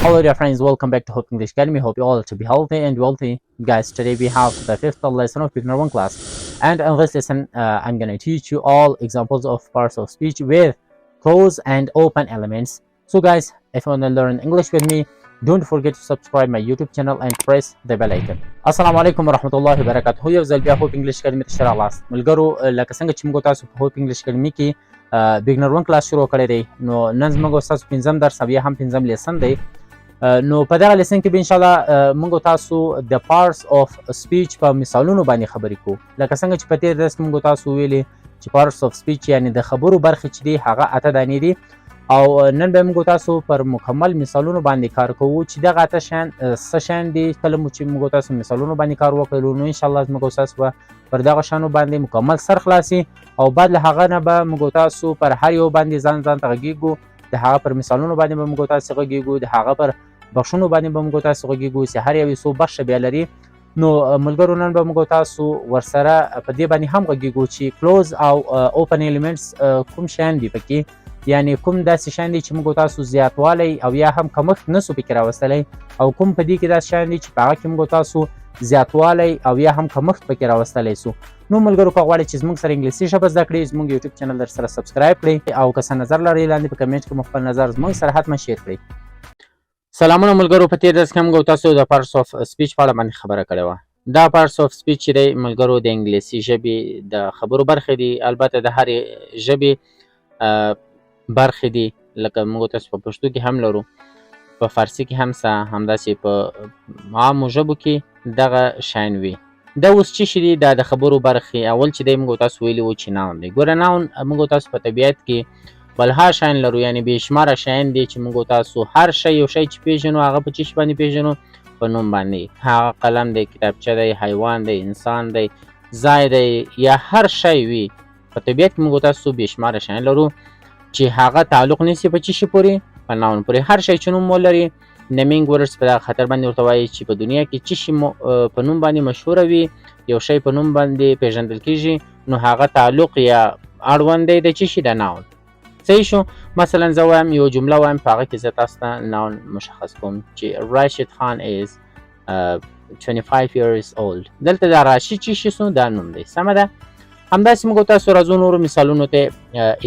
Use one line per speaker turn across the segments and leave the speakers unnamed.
Hello dear friends, welcome back to Hope English Academy. Hope you all to be healthy and wealthy. Guys, today we have the fifth lesson of Beginner 1 class. And in this lesson, I'm going to teach you all examples of parts of speech with close and open elements. So guys, if you want to learn English with me, don't forget to subscribe my YouTube channel and press the bell icon. Assalamu alaikum warahmatullahi wabarakatuh. یو ځل بیا Hope English Academy ته راغلاست. ملګرو لکه څنګه چې موږ تاسو په Hope English Academy کې Beginner 1 class شروع کړی دی. نو نن زموږ تاسو پنځم درس او یا هم پنځم لیسن دی. نو په دغه لیسن کې به ان شاء الله موږ تاسو د parts of speech په مثالونو باندې خبرې کوو. لکه څنګه چې په تیر درس کې موږ تاسو ویلي چې parts of speech یعنی د خبرو برخې چې دي هغه اته دانې دي او نن به موږ تاسو پر مکمل مثالونو باندې کار کوو چې دغه اته شیان څه شیان دي. کله مو چې موږ تاسو مثالونو باندې کار وکړو نو ان شاء الله موږ تاسو به پر دغه شانو باندې مکمل سر خلاصي او بعد له هغه نه به موږ تاسو پر هر یو باندې ځان ته غږیږو. د هغه پر مثالونو باندې به موږ تاسو غږیږو، د هغه پر بخښونو باندې به موږ تاسو غږیږو چې هر یو څو بخښه بیا لري. نو ملګرو نن به موږ تاسو ورسره په دې باندې هم غږیږو چې کلوز او اوپن ایلیمنټس کوم شیان دي پکې، یعنی کوم داسې شیان دي چې موږ تاسو زیاتوالی او یا هم کمښت نسو پکې راوستلی او کوم په دې کې داسې شیان دي چې په هغه کې موږ تاسو زیاتوالی او یا هم کمښت پکې راوستلی سو. نو ملګرو که غواړئ چې زموږ سره انګلیسي ژبه زده کړئ زموږ یوټیوب چینل در سره سبسکرایب کړئ او که څه نظر لرئ لاندې په کمنټ کې مو خپل نظر زموږ سره حتما شیر کړئ. سلامونه ملګرو، په تیر درس کې موږ تاسو د parts of speech په اړه باندې خبره کړې وه. دا parts of speech چې دی ملګرو د انګلیسي ژبې د خبرو برخې دي، البته د هرې ژبې برخې دي. لکه موږ تاسو په پښتو کې هم لرو، په فارسي کې هم څه، همداسې په عامو ژبو کې دغه شیان وي. دا اوس څه شي دي؟ دا د خبرو برخې. اول چې دی موږ تاسو ویلي وو چې ناون دی. ګوره ناون موږ تاسو په طبیعت کې بلها شیان لرو، یعنی بې شماره شیان دي چې موږ تاسو هر شی یو شی چې پیژنو هغه په څه شي باندې پیژنو؟ په نوم باندې. هغه قلم دی، کتابچه دی، حیوان دی، انسان دی، ځای دی، یا هر شی وي. په طبیعت کې موږ تاسو بې شماره شیان لرو چې هغه تعلق نیسي په څه شي پورې؟ په ناون پورې. هر شی چې نوم ولري نیمینګ ورډز په دغه خاطر باندې ورته وایي چې په دنیا کې څه شي په نوم باندې مشهوره وي، یو شی په نوم باندې پیژندل کېږي، نو هغه تعلق یا اړوند دی د څه شي؟ د ناون. صحیح شو؟ مثلا زه وایم یو جمله وایم په هغه کې زه تاسو ته ناون مشخص کوم چې راشد خان is 25 years old. دلته دا راشد چې شي سو دا نوم دی. سمه ده؟ همداسې موږ تاسو راځو نورو مثالونو ته.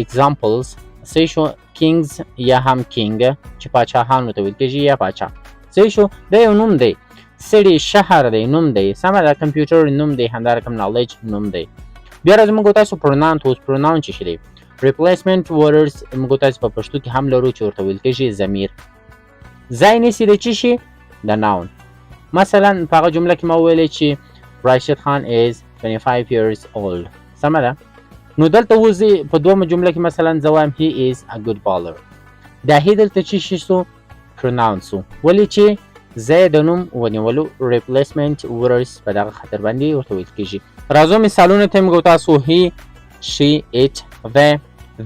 examples. صحیح شو؟ کینګز یا هم کینګ چې پاچاهانو ته ویل کېږي یا پاچا. صحیح شو؟ دا یو نوم دی. سړي شهر دی نوم دی. سمه ده؟ کمپیوټر نوم دی. همدارقم نالج نوم دی. بیا راځو موږ تاسو پروناون ته. اوس پروناون چې شي دی replacement words موږ تاسو په پښتو کې هم لرو چې ورته ویل کېږي ضمیر. ځای نیسي د څه شي؟ د ناون. مثلا په هغه جمله کې ما وویلی چې راشد خان is 25 years old. سمه ده؟ نو دلته اوس په دومره جمله کې مثلا زه وایم he is a good bowler. دا هی دلته څه شي سو؟ pronoun سو. ولې چې ځای د نوم ونیولو replacement words په دغه خاطر باندې ورته ویل کېږي. راځو مثالونو ته موږ تاسو he, she, it, they,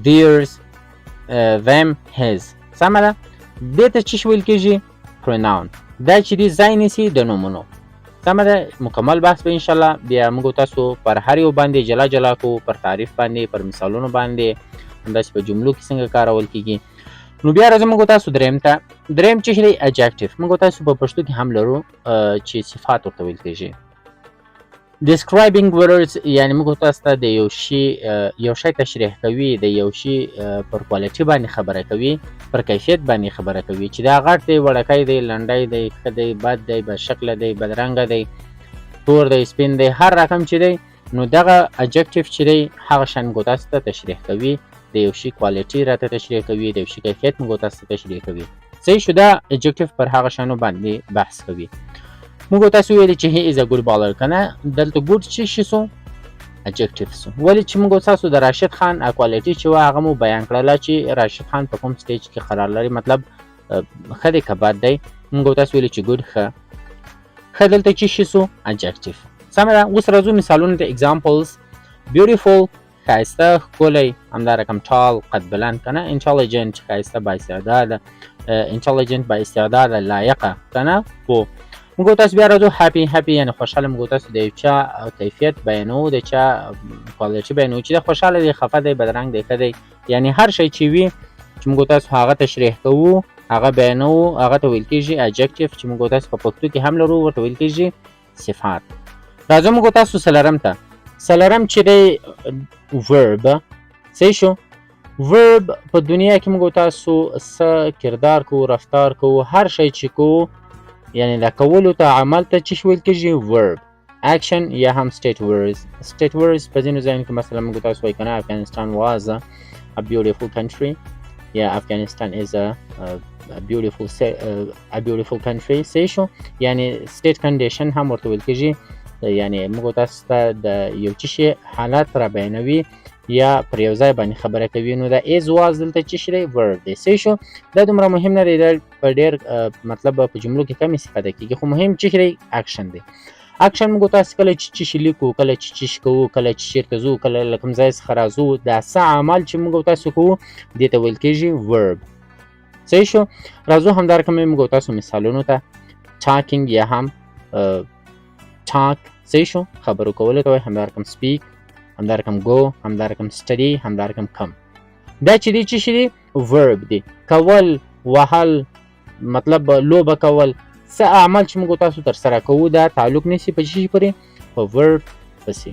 theirs, them, his. سمه ده؟ دې ته څه ویل کېږي؟ pronoun. دا چې دې ځای نیسي د نومونو. سمه ده؟ مکمل بحث به انشاءالله بیا موږ تاسو پر هر یو باندې جلا جلا کوو، پر تعریف باندې، پر مثالونو باندې، همداسې په جملو کې څنګه کارول کېږي. نو بیا راځو موږ تاسو دریم ته. دریم چې دی adjective. موږ تاسو په پښتو کې هم لرو چې صفات ورته ویل کېږي. describing words یعنی موږ تاسو ته د یو شی تشریح کوي، د یو شی پر کوالټي باندې خبره کوي، پر کیفیت باندې خبره کوي چې دا غټ دی، وړکی دی، لنډی دی، ښه دی، بد دی، بدشکله دی، بدرنګه دی، تور دی، سپین دی، هر رقم چې دی. نو دغه adjective چې دی هغه شان موږ تاسو ته تشریح کوي، د یو شي کوالټي راته تشریح کوي، د یو شي کیفیت موږ تاسو ته تشریح کوي. صحیح شو؟ دا adjective پر هغه شانو باندې بحث کوي. موږ تاسو ویلي چې he is a good bowler کنه، دلته good چې شي سو؟ adjective سو. ولې چې موږ تاسو د راشد خان کوالټي چې وه هغه مو بیان کړله چې راشد خان په کوم سټیج کې قرار لري، مطلب ښه دی که بد دی. موږ تاسو ویلي چې good ښه دلته چې شي سو؟ adjective. سمه ده؟ اوس راځو مثالونو ته. examples. beautiful ښایسته، ښکلی، همدارقم tall قد بلند کنه، intelligent ښایسته، با استعداده، intelligent با استعداده، لایقه کنه، پوه. موږ تاسو بیا راځو happy یعنی خوشحاله. موږ تاسو د یو چا کیفیت بیانوو، د چا کوالټي بیانوو چې د خوشحاله دی، خفه دی، بدرنګ دی، ښه دی، یعنی هر شی چې وي چې موږ تاسو هغه تشریح کوو هغه بیانو هغه ته ویل کېږي adjective چې موږ تاسو په پښتو کې هم لرو ورته ویل کېږي صفات. راځو موږ تاسو څلورم ته. څلورم چې دی verb. صحیح شو. verb په دنیا کې موږ تاسو څه کردار کوو، رفتار کوو، هر شی چې کوو یعنی دا کولو ته عمل ته چې ویل کېږي verb. action یا هم state words. state words په ځینو ځایونو کې مثلا موږ تاسو وایو کنه Afghanistan was a beautiful country. Yeah, Afghanistan is a beautiful country. صحیح شو. یعنی state condition هم ورته ویل کېږي یعنی موږ تاسو ته د یو شي حالت را بیانوي یا پر یو ځای باندې خبره کوي. نو دا is was دلته چې شی verb دی. صحیح شو. دا دومره مهم نه دی، دا په ډېر مطلب په جملو کې کم استفاده کېږي، خو مهم چې شی action دی. اکشن موږ تاسو کله چې شي لیکو، کله چې کوو، کله چې چیرته ځو، کله له کوم ځای څخه راځو، دا څه عمل چې موږ تاسو کوو دې ته ویل کېږي verb. صحیح شو. راځو همدارقمه موږ تاسو مثالونو ته. talking یا هم talk. صحیح شو. خبرو کولو ته وایي. همدارقم speak، همدارقم go، همدارقم study، همدارقم come. دا چې دی چې شي دی verb دی. کول، وهل، مطلب لوبه کول، څه عمل چې موږ تاسو تر سره کوو دا تعلق نیسي په شي پورې، په verb پسې.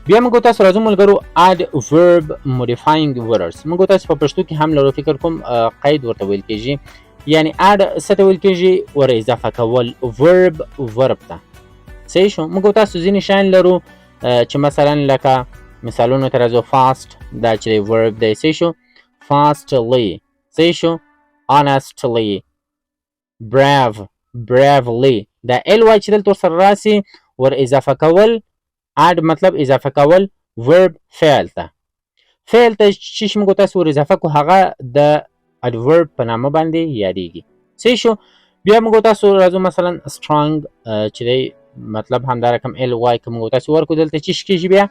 بیا موږ تاسو راځو ملګرو add verb modifying words. موږ تاسو په پښتو کې هم لرو فکر کوم قید ورته ویل کېږي. یعنی add څه ته ویل کېږي؟ ور اضافه کول verb ته. صحیح شو. موږ تاسو ځینې شیان لرو چې مثلا لکه مثالونو ته راځو fast دا چې verb دی. صحیح شو. fastly. صحیح شو. honestly. bravely. دا ly چې دلته سره راسي ور اضافه کول add مطلب اضافه کول verb فعل ته. فعل ته چې موږ تاسو ور اضافه کو هغه د adverb په نامه باندې یادېږي. صحیح شو. بیا موږ تاسو راځو مثلا strong چې دی مطلب همدارقم ly که موږ تاسو ورکو دلته چې کېږي بیا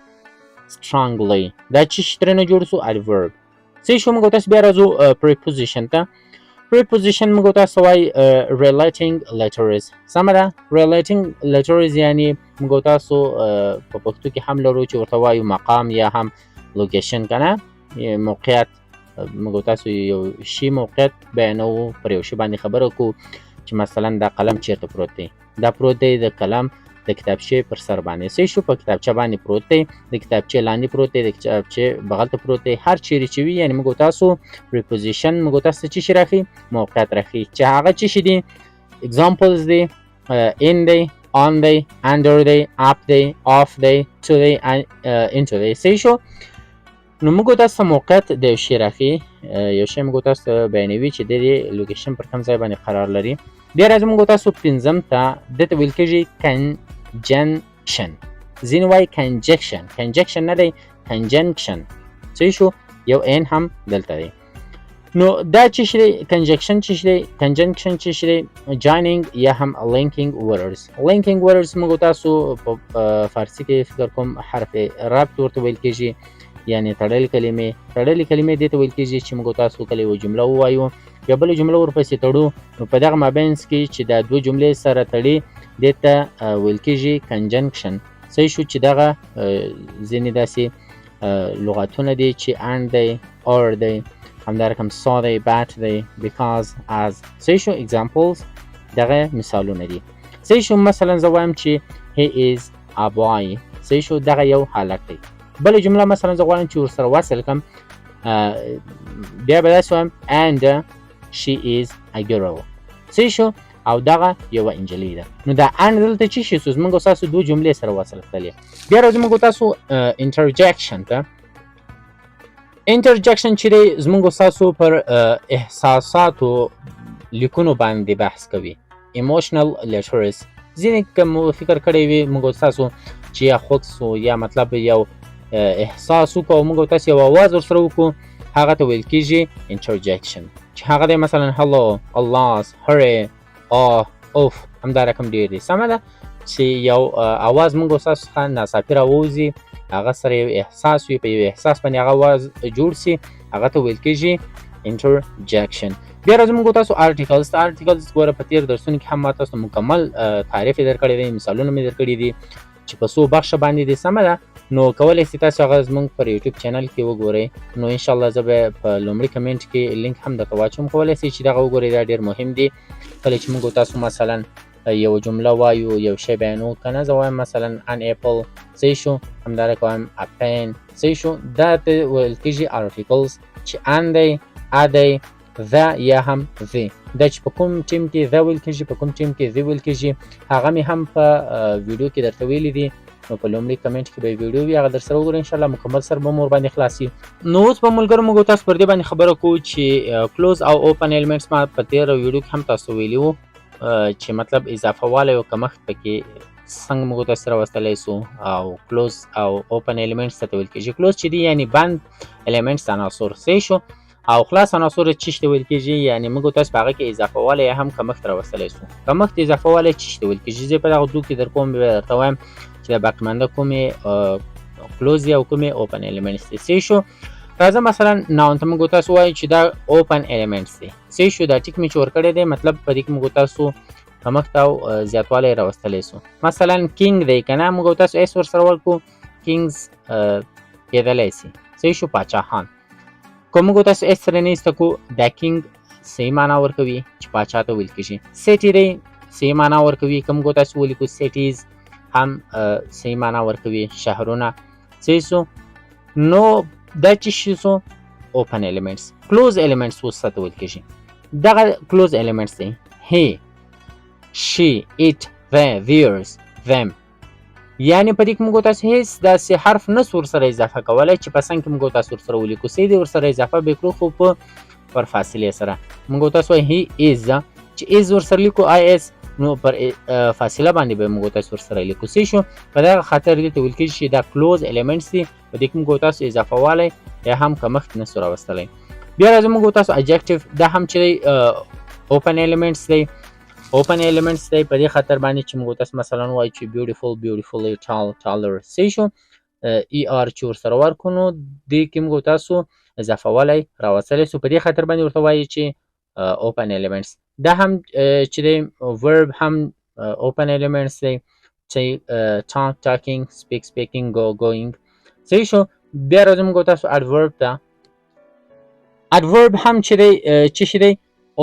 strongly. دا چې ترنه جوړ سو adverb. صحیح شو. موږ تاسو بیا راځو preposition ته. preposition موږ تاسو وایي relating letters. سمه ده. relating letters یعنی موږ تاسو په پښتو کې هم لرو چې ورته وایو مقام یا هم location کنه موقعیت. موږ تاسو یو شی موقعیت بیانوو، پر یو شی باندې خبرو کو چې مثلا دا قلم چیرته پروت دی. دا پروت دی د قلم د کتابچې پر سر باندې. صحیح شو. په کتابچه باندې پروت دی، د کتابچې لاندې پروت دی، د کتابچې بغل ته پروت دی، هر چیرې چې وي یعنی موږ تاسو preposition موږ تاسو چې شي راخي موقعیت راخي چې هغه چې شي دي examples دی in دی، on دی، under دی، up دی، off دی، to دی، into دی. صحیح شو. نو موږ تاسو موقعیت د یو شي راخي، یو شی موږ تاسو بیانوي چې د لوکیشن پر کوم ځای باندې قرار لري. بیا راځو موږ تاسو پنځم ته دته ویل کېږي conjunction. ځینې وایي conjunction نه دی conjunction. صحیح شو. یو n هم دلته دی. نو دا چې شي conjunction چې شي joining یا هم linking words موږ تاسو په فارسی کې فکر کوم حرف ربط ورته ویل کېږي یعنی تړل کلمې دې ته ویل کېږي چې موږ تاسو کله یو جمله ووایو یا بل جمله ورپسې تړو نو په دغه مابینځ کې چې دا دوه جملې سره تړي دې ته ویل کېږي conjunction. صحیح شو. چې دغه ځینې داسې لغاتونه دي چې and دی، or دی، همدارقم so دی، but دی، because as. صحیح شو. examples دغه مثالونه دي. صحیح شو. مثلا زه وایم چې he is a boy. صحیح شو. دغه یو حالت دی. بل جمله مثلا زه غواړم چې ورسره وصل کړم بیا به داسې وایم and she is a girl. صحیح شو. او دغه یوه انجلۍ ده. نو دا and دلته چې شي سوز موږ تاسو دوه جملې سره وصل کړلې. بیا راځو موږ تاسو interjection ته. interjection چې دی زموږ تاسو پر احساساتو لیکونو باندې بحث کوي. emotional letters. ځینې کوم فکر کړی وي موږ تاسو چې یا خوښ سو یا مطلب یو احساس وکړو موږ تاسو یو اواز ورسره وکړو هغه ته ویل کېږي interjection. چې هغه دی مثلا hello، Allah، hurry، اوف همدارقم ډېر دي. سمه ده چې یو اواز موږ تاسو څخه ناڅاپي راووځي هغه سره یو احساس وي په یو احساس باندې هغه اواز جوړ سي هغه ته ویل کېږي interjection. بیا راځو موږ تاسو articles ګوره په تېر درسونو کې هم ما تاسو مکمل تعریف یې درکړی دی، مثالونه مې درکړي دي چې په څو بخښه باندې دې سمه ده نو کولی سئ تاسو هغه زموږ پر یوټیوب چینل کې وګورئ. نو انشاءالله زه به په لومړي کمنټ کې لینک هم درته واچوم، کولی سئ چې دغه وګورئ، دا ډېر مهم دی. کله چې موږ تاسو مثلا یو جمله وایو، یو شی بیانوو که نه، زه وایم مثلا an apple صحیح شو، همدارنګه وایم a pen صحیح شو. دا ته ویل کېږي articles چې an دی، a دی، the یا هم the. دا چې په کوم ټیم کې the ویل کېږي، په کوم ټیم کې the ویل کېږي، هغه مې هم په ویډیو کې درته ویلي دي. نو په لومړي کمنټ کې به ویډیو وي، هغه در سره وګورئ، انشاءالله مکمل سر به مو ورباندې خلاص وي. نو اوس به ملګرو موږ تاسو پر دې باندې خبره کوو چې کلوز او اوپن ایلیمنټس ما په تېره ویډیو کې هم تاسو ویلي وو چې مطلب اضافه والی او کمښت پکې څنګه موږ تاسو راوستلی سو. او کلوز او اوپن ایلیمنټس ته ویل کېږي. کلوز چې دی یعنی بند ایلیمنټس عناصر صحیح شو، او خلاص عناصر چې ته ویل کېږي یعنی موږ تاسو په هغه کې اضافه والی یا هم کمښت راوستلی سو. کمښت اضافه والی چې ته ویل کېږي زه په دغه دوه کې در کوم درته وایم چې د باقیمانده کومې کلوز یا کومې اوپن ایلیمنټس دي صحیح شو. راځه مثلا ناون ته موږ تاسو وایو چې دا اوپن ایلیمنټس دی صحیح شو. دا ټیک مې چې ورکړی دی مطلب په دې کې موږ تاسو کمښت او زیاتوالی راوستلی سو. مثلا کینګ دی که نه، موږ تاسو ایس ورسره ورکړو، کینګز کېدلی سي صحیح شو، پاچاهان. که موږ تاسو ایس سره نه ایسته کړو، دا کینګ صحیح معنا ورکوي چې پاچا ته ویل کېږي. سیټي دی صحیح معنا ورکوي، که موږ تاسو ولیکو سیټیز هم صحیح معنا ورکوي، شهرونه صحیح سو. نو دا چې شي سو اوپن ایلیمنټس. کلوز ایلیمنټس اوس څه ته ویل کېږي؟ دغه کلوز ایلیمنټس دی he she it they theirs them. یعنی په دې کې موږ تاسو هیڅ داسې حرف نه سو ورسره اضافه کولی چې په څنګ کې موږ تاسو ورسره ولیکو، سیدې ورسره اضافه به کړو خو په پر فاصلې سره. موږ تاسو وایي he is چې is ورسره لیکو is نو پر فاصله باندې به موږ تاسو ورسره لیکو صحیح شو. په دغه خاطر دې ته ویل کېږي چې دا کلوز ایلیمنټس دي، په دې کې موږ تاسو اضافه والی یا هم کمښت نه سو راوستلی. بیا راځو موږ تاسو adjective، دا هم چې دی اوپن ایلیمنټس دی. اوپن ایلیمنټس دی په دې خاطر باندې چې موږ تاسو مثلا وایو چې beautiful beautifully tall taller صحیح شو. er چې ورسره ورکړو نو دې کې موږ تاسو اضافه والی راوستلی سو، په دې خاطر باندې ورته وایي چې اوپن ایلیمنټس. دا هم چې دی verb هم اوپن ایلیمنټس دی چې talk talking speak speaking go going صحیح شو. بیا راځو موږ تاسو adverb ته. adverb هم چې دی چې شي دی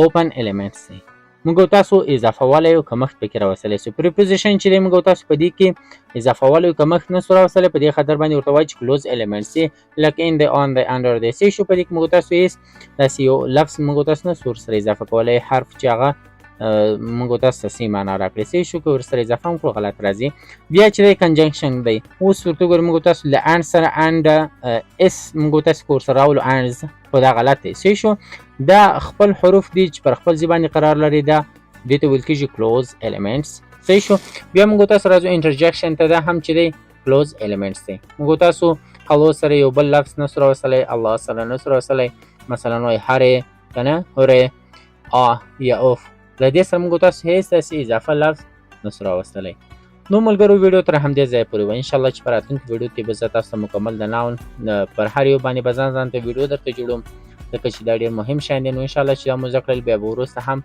اوپن ایلیمنټس دی، موږ تاسو اضافه والی او کمښت پکې راوستلی سو. preposition چې دی موږ تاسو په دې کې اضافه والی او کمښت نه سو راوستلی، په دې خاطر باندې ورته وایي چې کلوز ایلیمنټس دی لکه in the on the under the صحیح شو. په دې کې موږ تاسو هېڅ داسې یو لفظ موږ تاسو نه سو ورسره اضافه کولی، حرف چې هغه موږ تاسو ته صحیح معنا راکړي صحیح شو. که ورسره اضافه هم کړو غلط راځي. بیا چې دی کنجنکشن دی، اوس ورته وګورئ موږ تاسو له and سره and اس موږ تاسو که ورسره راولو ands خو دا غلط دی صحیح شو. دا خپل حروف دي چې پر خپل ځای باندې قرار لري، دا دې ته ویل کېږي کلوز ایلیمنټس صحیح شو. بیا موږ تاسو راځو انټرجکشن ته، دا هم چې دی کلوز ایلیمنټس دی. موږ تاسو hello سره یو بل لفظ نه سو راوستلی، الله سره نه سو راوستلی، مثلا وایي هرې که نه هورې یا اوف، له دې سره موږ تاسو هېڅ داسې اضافه لفظ نه سو راوستلی. نو ملګرو ویډیو تر همدې ځایه پورې وه. انشاءالله چې په راتلونکي ویډیو کې به زه تاسو ته مکمل د ناون پر هر یو باندې به ځان ته ویډیو درته جوړوم، ځکه چې دا ډېر مهم شیان دی. نو انشاءالله چې دا مو زده کړل بیا به وروسته هم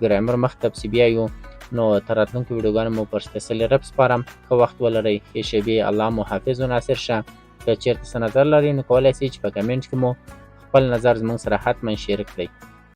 ګرامر مخ ته پسې بیایو. نو تر راتلونکو ویډیوګانو مو پر سپیڅلي رب سپارم. ښه وخت ولرئ، ښې شیبې. الله مو حافظ و ناصر شه. که چېرته څه نظر لرئ نو کولی سئ چې په کمنټ کې مو خپل نظر زموږ سره حتما شیر کړئ.